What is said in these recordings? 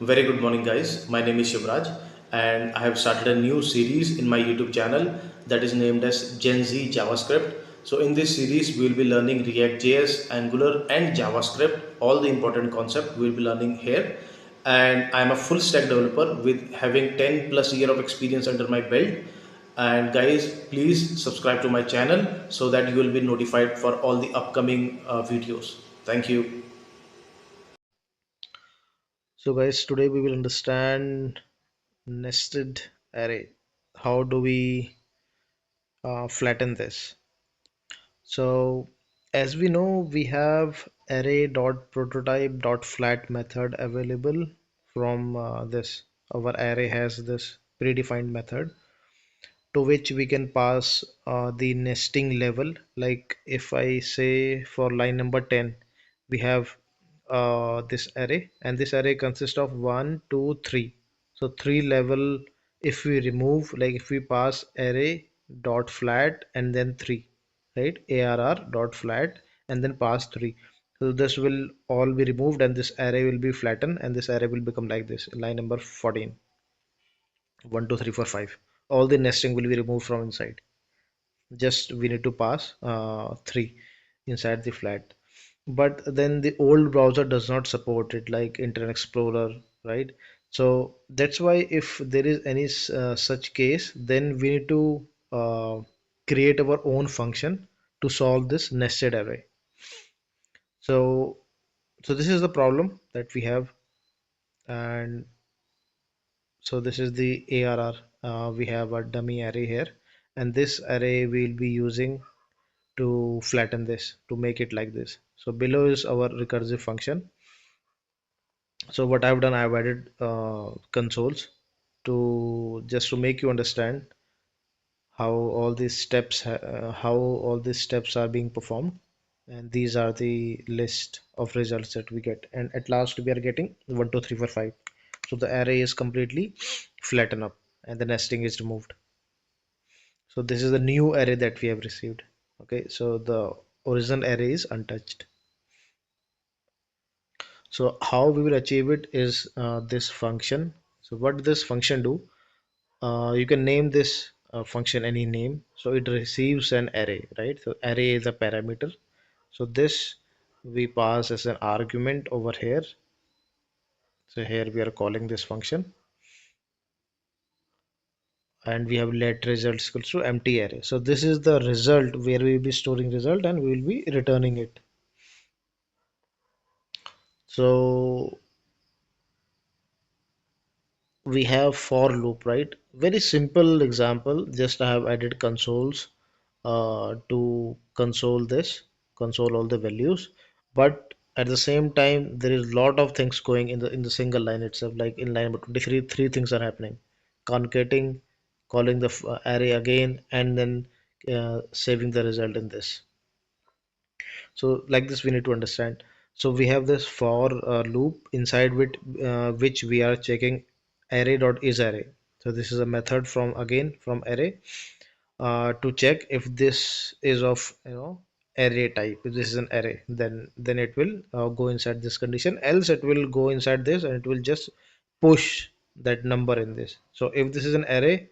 Very good morning, guys. My name is Shivraj, and I have started a new series in my YouTube channel that is named as Gen Z JavaScript. So, in this series, we will be learning React.js, Angular, and JavaScript. All the important concepts we will be learning here. And I am a full stack developer with having 10 plus year of experience under my belt. And guys, please subscribe to my channel so that you will be notified for all the upcoming videos. Thank you. So guys, today we will understand nested array. How do we flatten this? So as we know, we have Array.prototype.flat method available from this. Our array has this predefined method to which we can pass the nesting level. Like if I say for line number 10, we have this array, and this array consists of 1 2 3. So three level, if we remove, like if we pass array dot flat and then 3, right, arr dot flat and then pass 3, so this will all be removed and this array will be flattened, and this array will become like this, line number 14, 1 2 3 4 5. All the nesting will be removed from inside. Just we need to pass 3 inside the flat. But then the old browser does not support it, like Internet Explorer, right? So that's why if there is any such case, then we need to create our own function to solve this nested array. So this is the problem that we have. And so this is the ARR. We have a dummy array here, and this array we'll be using to flatten this, to make it like this. So below is our recursive function. So what I've done, I've added consoles to just to make you understand how all these steps are being performed. And these are the list of results that we get, and at last we are getting 1 2 3 4 5. So the array is completely flattened up and the nesting is removed. So this is the new array that we have received. Okay, so the original array is untouched. So how we will achieve it is this function. So what this function do? You can name this function any name. So it receives an array, right? So array is a parameter. So this we pass as an argument over here. So here we are calling this function, and we have let results equals to empty array. So this is the result where we will be storing result and we will be returning it. So we have for loop, right? Very simple example. Just I have added consoles to console all the values. But at the same time, there is a lot of things going in the single line itself. Like in line number 23, three things are happening: concatenating, calling the array again, and then saving the result in this. So like this we need to understand. So we have this for loop inside which we are checking array dot is array. So this is a method from, again, from array to check if this is of array type. If this is an array, then it will go inside this condition, else it will go inside this and it will just push that number in this. So if this is an array,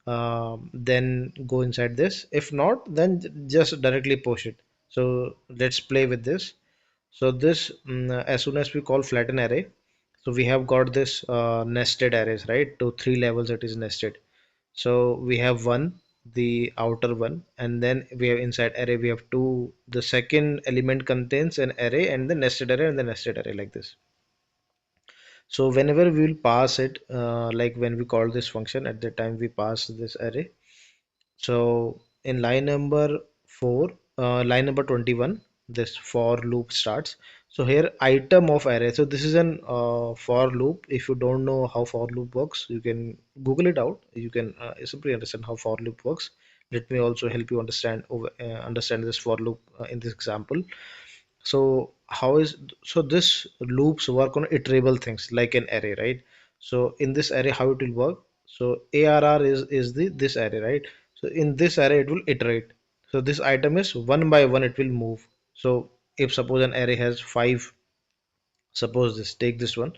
then go inside this. If not, then just directly push it. So let's play with this. So this, as soon as we call flatten array, so we have got this nested arrays, right? To three levels it is nested. So we have one, the outer one, and then we have inside array we have two. The second element contains an array and the nested array and the nested array, like this. So whenever we will pass it, like when we call this function, at the time we pass this array. So in line number 4, line number 21, this for loop starts. So here item of array. So this is an for loop. If you don't know how for loop works, you can Google it out. You can simply understand how for loop works. Let me also help you understand this for loop in this example. So so this loops work on iterable things like an array, right? So in this array, how it will work? So ARR is the this array, right? So in this array, it will iterate. So this item is one by one, it will move. So if suppose an array has five, suppose this, take this one,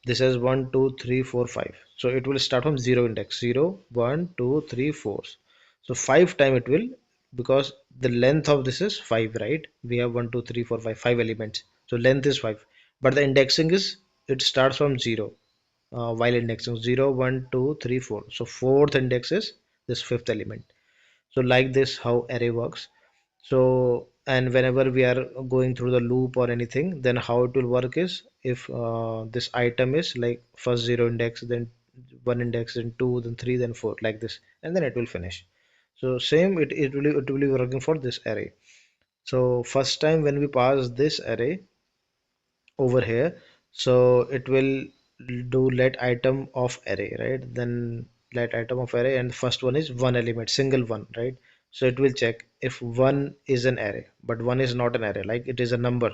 This is 1 2 3 4 5. So it will start from 0 index, 0 1 2 3 4. So 5 time it will, because the length of this is 5, right? We have 1 2 3 4 5, 5 elements, so length is 5, but the indexing is, it starts from 0, while indexing 0 1 2 3 4. So fourth index is this fifth element. So like this how array works. So, and whenever we are going through the loop or anything, then how it will work is, if this item is like first 0 index, then 1 index, then 2, then 3, then 4, like this, and then it will finish. So same, it will be working for this array. So first time when we pass this array over here, so it will do let item of array, right? Then let item of array, and the first one is one element, single one, right? So it will check if one is an array but one is not an array, like it is a number,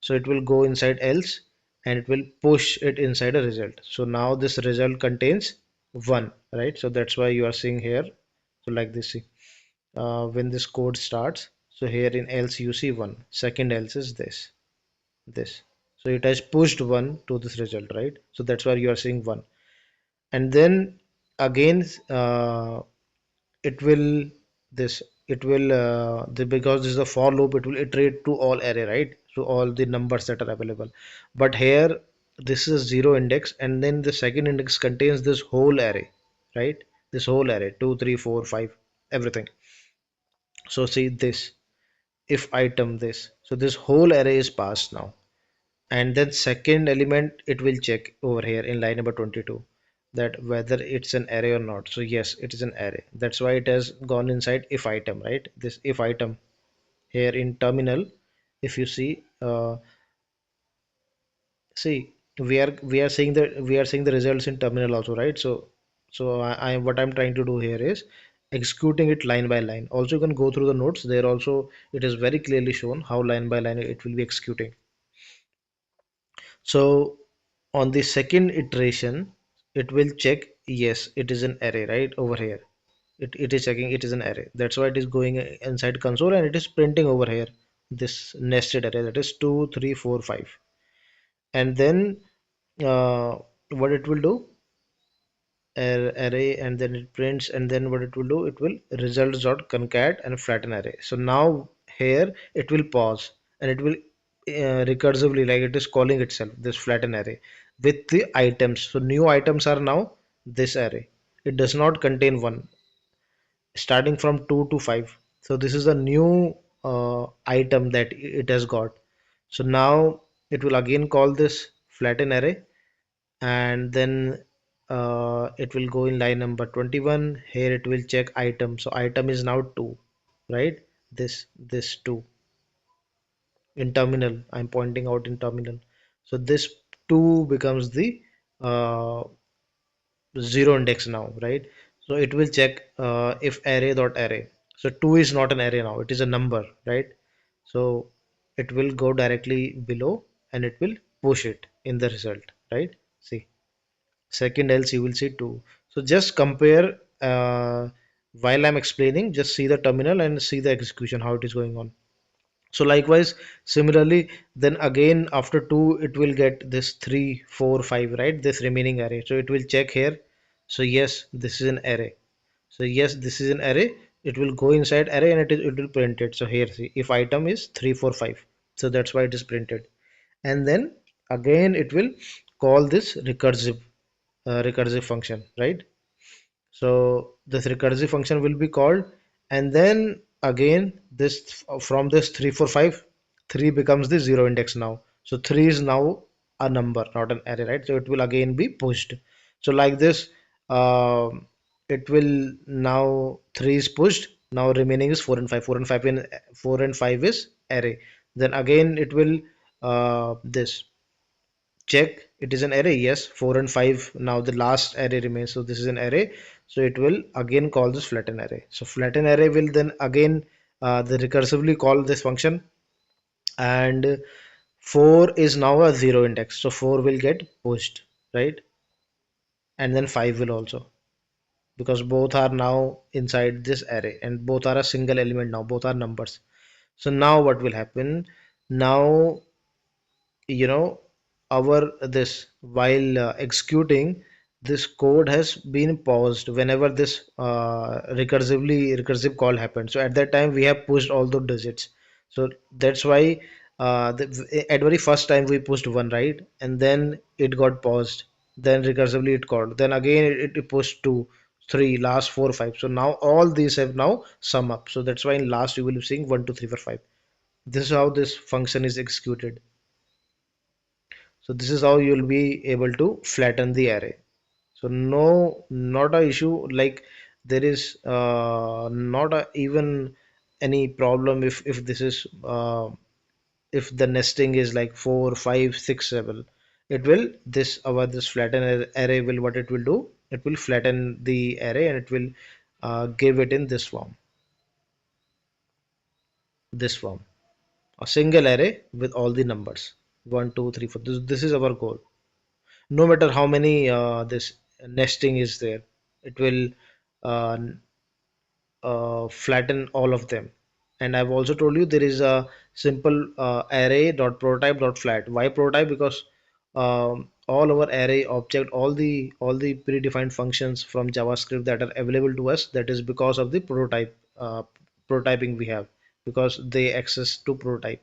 so it will go inside else, and it will push it inside a result. So now this result contains one, right? So that's why you are seeing here. So like this, see, when this code starts, so here in else you see one, second else is this. So it has pushed one to this result, right? So that's why you are seeing one. And then again, it will this it will because this is a for loop, it will iterate to all array, right? So all the numbers that are available. But here this is zero index, and then the second index contains this whole array, right? This whole array, 2 3 4 5, everything. So see this, if item this, so this whole array is passed now. And then second element, it will check over here in line number 22, that whether it's an array or not. So yes, it is an array, that's why it has gone inside if item, right? This if item here in terminal, if you see, see, we are seeing the results in terminal also, right? So what I'm trying to do here is executing it line by line. Also you can go through the notes there, also it is very clearly shown how line by line it will be executing. So on the second iteration, it will check, yes, it is an array, right? Over here, it is checking it is an array. That's why it is going inside console, and it is printing over here this nested array, that is 2 3 4 5. And then what it will do, array, and then it prints, and then what it will do, it will results dot concat and flatten array. So now here it will pause, and it will recursively, like it is calling itself, this flatten array with the items. So new items are now this array, it does not contain one, starting from 2 to 5. So this is a new item that it has got. So now it will again call this flatten array, and then it will go in line number 21. Here it will check item, so item is now 2, right? This 2 in terminal, I'm pointing out in terminal. So this 2 becomes the uh, 0 index now, right? So it will check if array dot array. So 2 is not an array now, it is a number, right? So it will go directly below, and it will push it in the result, right? See, second else you will see 2. So just compare, while I'm explaining, just see the terminal and see the execution how it is going on. So likewise, similarly, then again after 2 it will get this 3 4 5, right? This remaining array, so it will check here. So yes, this is an array. So yes, this is an array, it will go inside array, and it will print it. So here see, if item is 3 4 5, so that's why it is printed. And then again it will call this recursive function, right? So this recursive function will be called, and then again this, from this 3 4 5, 3 becomes the 0 index now. So 3 is now a number, not an array, right? So it will again be pushed. So like this, it will now 3 is pushed. Now remaining is 4 and 5. 4 and 5 is array. Then again it will this check it is an array, yes, 4 and 5, now the last array remains, so this is an array. So it will again call this flatten array. So flatten array will then again the recursively call this function, and 4 is now a 0 index, so 4 will get pushed, right? And then 5 will also, because both are now inside this array, and both are a single element now, both are numbers. So now what will happen, now, you know, our this while executing, this code has been paused whenever this recursive call happened. So at that time we have pushed all the digits. So that's why at very first time we pushed one, right, and then it got paused, then recursively it called, then again it pushed two, three, last four, five. So now all these have now sum up. So that's why in last you will be seeing 1 2 3 4 5. This is how this function is executed. So this is how you'll be able to flatten the array. So no, not a issue. Like there is not even any problem if this is if the nesting is like 4, 5, 6, 7. It will this flatten array will what it will do. It will flatten the array and it will give it in this form, a single array with all the numbers 1, 2, 3, 4. This is our goal. No matter how many this nesting is there, it will uh, flatten all of them. And I've also told you there is a simple array.prototype.flat. Why prototype? Because all our array object, all the predefined functions from JavaScript that are available to us, that is because of the prototyping we have, because they access to prototype.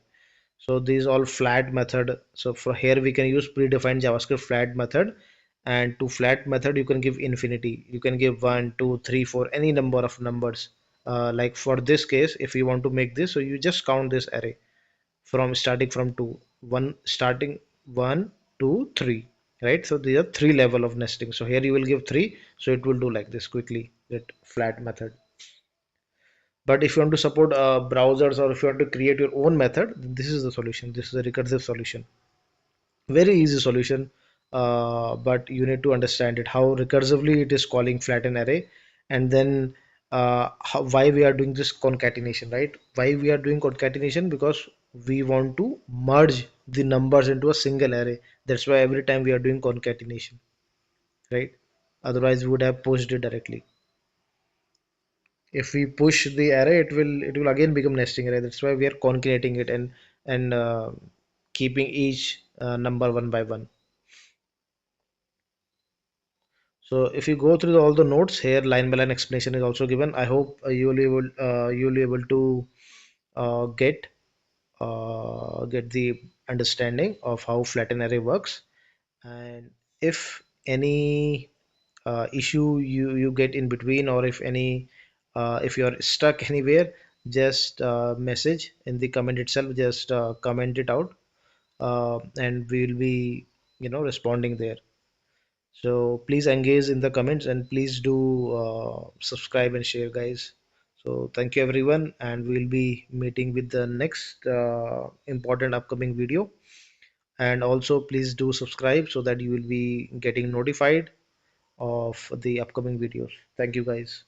So these all flat method. So for here we can use predefined JavaScript flat method, and to flat method you can give infinity. You can give 1, 2, 3, 4, any number of numbers. Like for this case, if you want to make this, so you just count this array from starting from 2, 1 starting 1, 2, 3, right? So these are three level of nesting. So here you will give 3, so it will do like this quickly, that flat method. But if you want to support browsers, or if you want to create your own method, then this is the solution. This is a recursive solution. Very easy solution, but you need to understand it, how recursively it is calling flatten array, and then why we are doing this concatenation, right? Why we are doing concatenation? Because we want to merge the numbers into a single array. That's why every time we are doing concatenation, right? Otherwise, we would have pushed it directly. If we push the array, it will again become nesting array. That's why we are concatenating it, and keeping each number one by one. So if you go through all the notes here, line by line explanation is also given. I hope you'll be able to get get the understanding of how flatten array works. And if any issue you get in between, or if any if you're stuck anywhere, just message in the comment itself. Just comment it out, and we'll be responding there. So please engage in the comments, and please do subscribe and share, guys. So thank you everyone, and we'll be meeting with the next important upcoming video. And also please do subscribe so that you will be getting notified of the upcoming videos. Thank you, guys.